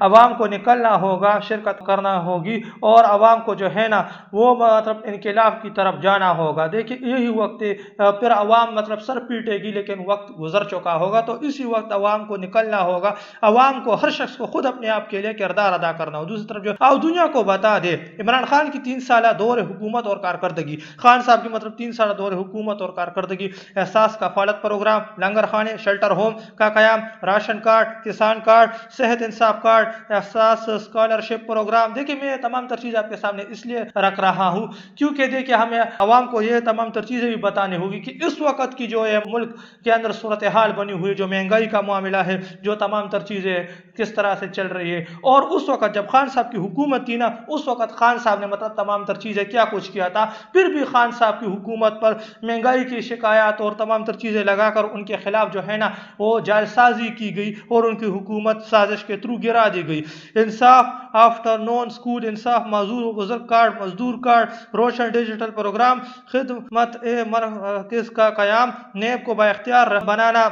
عوام کو نکلنا ہوگا, شرکت کرنا ہوگی اور عوام کو جو ہے نا وہ مطلب انقلاب کی طرف جانا ہوگا. دیکھیے یہی وقت پھر عوام مطلب سر پیٹے گی لیکن وقت گزر چکا ہوگا, تو اسی وقت عوام کو نکلنا ہوگا. عوام کو, ہر شخص کو خود اپنے آپ کے لیے کردار ادا کرنا ہو. دوسری طرف جو دنیا کو بتا دے عمران خان کی 3 سالہ دور حکومت اور کارکردگی, خان صاحب کی مطلب 3 سالہ دور حکومت اور کارکردگی, احساس کفالت پروگرام, لنگر خانے, شیلٹر ہوم کا قیام, راشن کارڈ, کسان کارڈ, صحت انصاف کارڈ, احساس اسکالرشپ پروگرام. دیکھیں میں یہ تمام تر چیزیں آپ کے سامنے اس لیے رکھ رہا ہوں کیونکہ دیکھیں ہمیں عوام کو یہ تمام تر چیزیں بھی بتانی ہوگی کہ اس وقت کی جو ہے ملک کے اندر صورتحال بنی ہوئی, جو مہنگائی کا معاملہ ہے, جو تمام تر چیزیں کس طرح سے چل رہی ہے. اور اس وقت جب خان صاحب کی حکومت تھی نا, اس وقت خان صاحب نے مطلب تمام تر چیزیں کیا کچھ کیا تھا. پھر بھی خان صاحب کی حکومت پر مہنگائی کی شکایات اور تمام تر چیزیں لگا کر ان کے خلاف جو ہے نا وہ جعلسازی کی گئی اور ان کی حکومت سازش کے تھرو گرا دی گئی. انصاف آفٹر نون سکول, انصاف معذور بزرگ کارڈ, مزدور کارڈ, روشن ڈیجیٹل پروگرام, خدمت مرکز کا قیام, نیب کو بااختیار بنانا,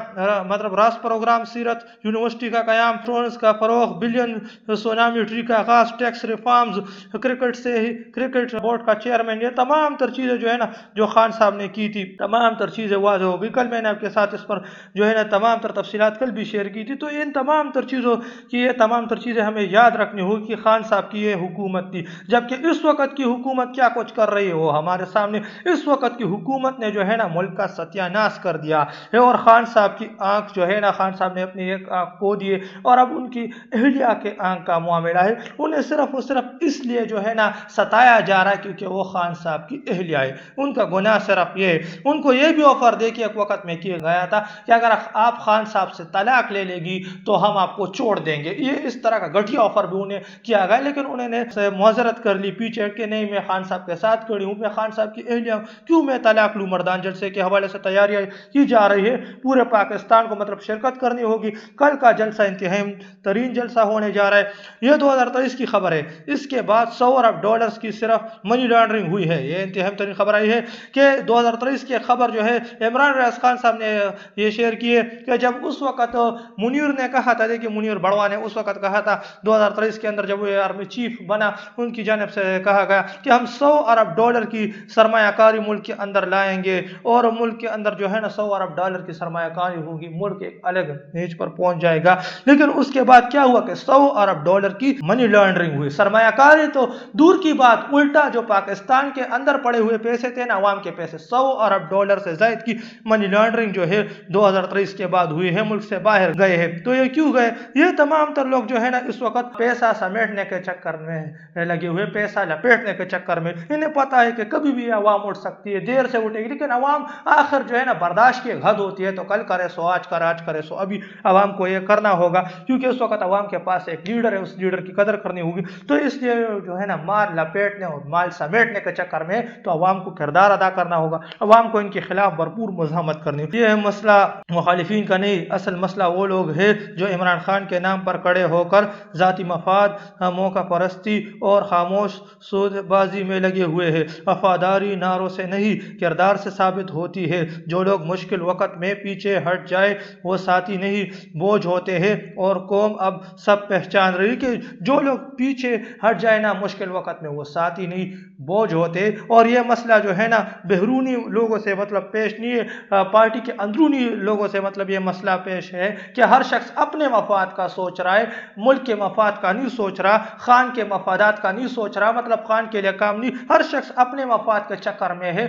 مطلب راس پروگرام, سیرت یونیورسٹی کا قیام, انشورنس کا فروغ, بلین سونامی ٹری کا آغاز, ٹیکس ریفارمز, کرکٹ بورڈ کا چیئرمین. یہ تمام تر چیزیں جو ہے نا جو خان صاحب نے کی تھی تمام تر چیزیں واضح ہو گئی. کل میں نے آپ کے ساتھ اس پر جو ہے نا تمام تر تفصیلات کل بھی شیئر کی تھی. تو ان تمام تر چیزوں کی یہ تمام تر چیزیں ہمیں یاد رکھنی ہوگی کہ خان صاحب کی یہ حکومت تھی. جبکہ اس وقت کی حکومت کیا کچھ کر رہی ہے وہ ہمارے سامنے. اس وقت کی حکومت نے جو ہے نا ملک کا ستیہ ناش کر دیا ہے اور خان صاحب کی آنکھ جو ہے نا خان صاحب نے اپنی ایک آنکھ کھو دیے اور اب ان کی اہلیہ کے آنکھ کا معاملہ ہے. انہیں صرف اور صرف اس لیے جو ہے نا ستایا جا رہا ہے کیونکہ وہ خان صاحب کی اہلیہ ہے. ان کا گناہ صرف یہ ہے. ان کو یہ بھی آفر دے کے ایک وقت میں کیا گیا تھا کہ اگر آپ خان صاحب سے طلاق لے لے گی تو ہم آپ کو چھوڑ دیں گے. یہ اس طرح کا گھٹیا آفر بھی انہیں کیا گیا, لیکن انہوں نے معذرت کر لی پیچھے کہ نہیں میں خان صاحب کے ساتھ کھڑی ہوں, میں خان صاحب کی اہلیہ ہوں, کیوں میں طلاق لوں. مردان جلسے کے حوالے سے تیاریاں کی جا رہی ہے, پورے پاکستان کو مطلب شرکت کرنی ہوگی. کل کا جلسہ انتہائی ترین جلسہ ہونے جا رہا ہے. یہ 2023 کی خبر ہے. اس کے بعد $100 ارب کی صرف منی لانڈرنگ ہوئی ہے. یہ انتہائی ترین خبر آئی ہے کہ 2023 کی خبر جو ہے عمران ریاض خان صاحب نے یہ شیئر کی ہے کہ جب اس وقت منیر نے کہا تھا, دیکھیں منیر بڑوا نے اس وقت کہا تھا 2023 کے اندر جب وہ آرمی چیف بنا, ان کی جانب سے کہا گیا کہ ہم $100 ارب کی سرمایہ کاری ملک کے اندر لائیں گے اور ملک کے اندر جو ہے نا $100 ارب کی سرمایہ کاری ہوگی, ملک ایک الگ نیچ پر پہنچ جائے گا. لیکن اس کے بعد کیا ہوا کہ $100 ارب کی منی لانڈرنگ ہوئی. سرمایہ کاری تو دور کی بات, الٹا جو پاکستان کے اندر پڑے ہوئے پیسے تھے نا عوام کے پیسے, $100 ارب سے زائد کی منی لانڈرنگ جو ہے 2023 کے بعد ہوئی ہے, ملک سے باہر گئے ہیں. تو یہ کیوں گئے؟ یہ تمام تر لوگ جو ہے نا اس وقت پیسہ سمیٹنے کے چکر میں لگے ہوئے, پیسہ لپیٹنے کے چکر میں. انہیں پتا ہے کہ کبھی بھی عوام اٹھ سکتی ہے, دیر سے اٹھے گی, لیکن عوام آخر جو ہے نا برداشت کی حد ہوتی ہے, تو کل کرے سو آج کرے سو. ابھی عوام کو یہ کرنا ہوگا کیونکہ اس وقت عوام کے پاس ایک لیڈر ہے, اس لیڈر کی قدر کرنی ہوگی. تو اس لیے جو ہے نا مال لپیٹنے اور مال سمیٹنے کے چکر میں تو عوام کو کردار ادا کرنا ہوگا, عوام کو ان کے خلاف بھرپور مزاحمت کرنی. یہ مسئلہ مخالفین کا نہیں, اصل مسئلہ وہ لوگ ہیں جو عمران خان کے نام پر کھڑے ہو کر ذاتی مفاد, موقع پرستی اور خاموش سود بازی میں لگے ہوئے ہیں. وفاداری نعروں سے نہیں کردار سے ثابت ہوتی ہے. جو لوگ مشکل وقت میں پیچھے ہٹ جائے وہ ساتھی نہیں بوجھ ہوتے ہیں, اور قوم اب سب پہچان رہی کہ جو لوگ پیچھے ہٹ جائے نا مشکل وقت میں وہ ساتھی نہیں بوجھ ہوتے. اور یہ مسئلہ جو ہے نا بیرونی لوگوں سے مطلب پیش نہیں ہے, پارٹی کے اندرونی لوگوں سے مطلب یہ مسئلہ پیش ہے کہ ہر شخص اپنے مفاد کا سوچ رہا ہے, ملک کے مفاد کا نہیں سوچ رہا, خان کے مفادات کا نہیں سوچ رہا, مطلب خان کے لیے کام نہیں. ہر شخص اپنے مفاد کے چکر میں ہے,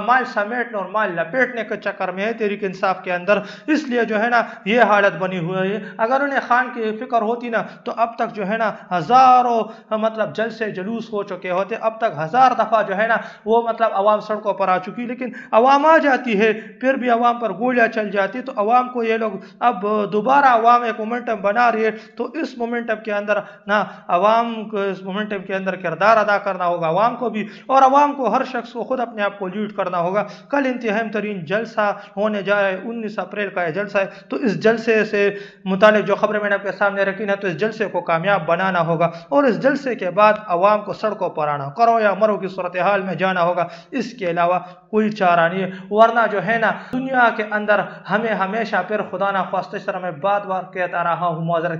مال سمیٹنے اور مال لپیٹنے کے چکر میں ہے تحریک انصاف کے اندر. اس لیے جو ہے نا یہ حالت بنی ہوئی ہے. اگر انہیں خان کی فکر ہوتی نا تو اب تک جو ہے نا ہزاروں مطلب جلسے جلوس ہو چکے ہوتے, اب تک 1000 دفعہ جو ہے نا وہ مطلب عوام سڑکوں پر آ چکی. لیکن عوام آ جاتی ہے پھر بھی عوام پر گولیاں چل جاتی. تو عوام کو یہ لوگ اب دوبارہ عوام ایک مومنٹم بنا رہی ہے, تو اس مومنٹم کے اندر نا عوام کو اس مومنٹم کے اندر کردار ادا کرنا ہوگا عوام کو بھی, اور عوام کو ہر شخص کو خود اپنے آپ کو لیڈ کرنا ہوگا. کل انتہائی ترین جلسہ ہونے جا رہا ہے, 19 اپریل کا یہ جلسہ ہے. تو اس جلسے سے متعلق جو خبریں میں نے آپ کے سامنے رکھی نا, تو اس جلسے کو کامیاب بنانا ہوگا اور اس جلسے کے بعد عوام کو سڑکوں پر آنا, کرو یا مرو کی صورتحال میں جانا ہوگا. اس کے علاوہ کوئی چارہ نہیں ہے, ورنہ جو ہے نا دنیا کے اندر ہمیں ہمیشہ پھر خدا نہ خواستہ اس طرح میں بار بار کہتا رہا ہوں معذرت,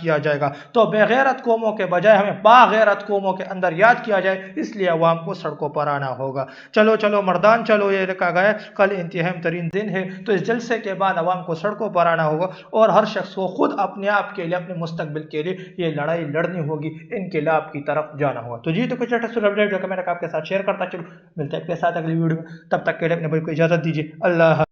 کیا جائے گا. تو بےغیرت قوموں کے بجائے ہمیں باغیرت قوموں کے اندر یاد کیا جائے, اس لیے عوام کو سڑکوں پر آنا ہوگا. چلو چلو مردان چلو, یہ لکھا گیا ہے کل انتہائی ترین دن ہے, تو اس جلسے کے بعد عوام کو سڑکوں پر آنا ہوگا اور ہر شخص کو خود اپنے آپ کے لیے, اپنے مستقبل کے لیے یہ لڑائی لڑنی ہوگی, انقلاب کی طرف جانا ہوگا. تو جی تو کچھ لیٹسٹ اپڈیٹ جو کہ میں نے آپ کے ساتھ شیئر کرتا چلوں, ملتے ہیں آپ کے ساتھ اگلی ویڈیو میں, تب تک کے لیے اپنے بھائی کو اجازت دیجیے. اللہ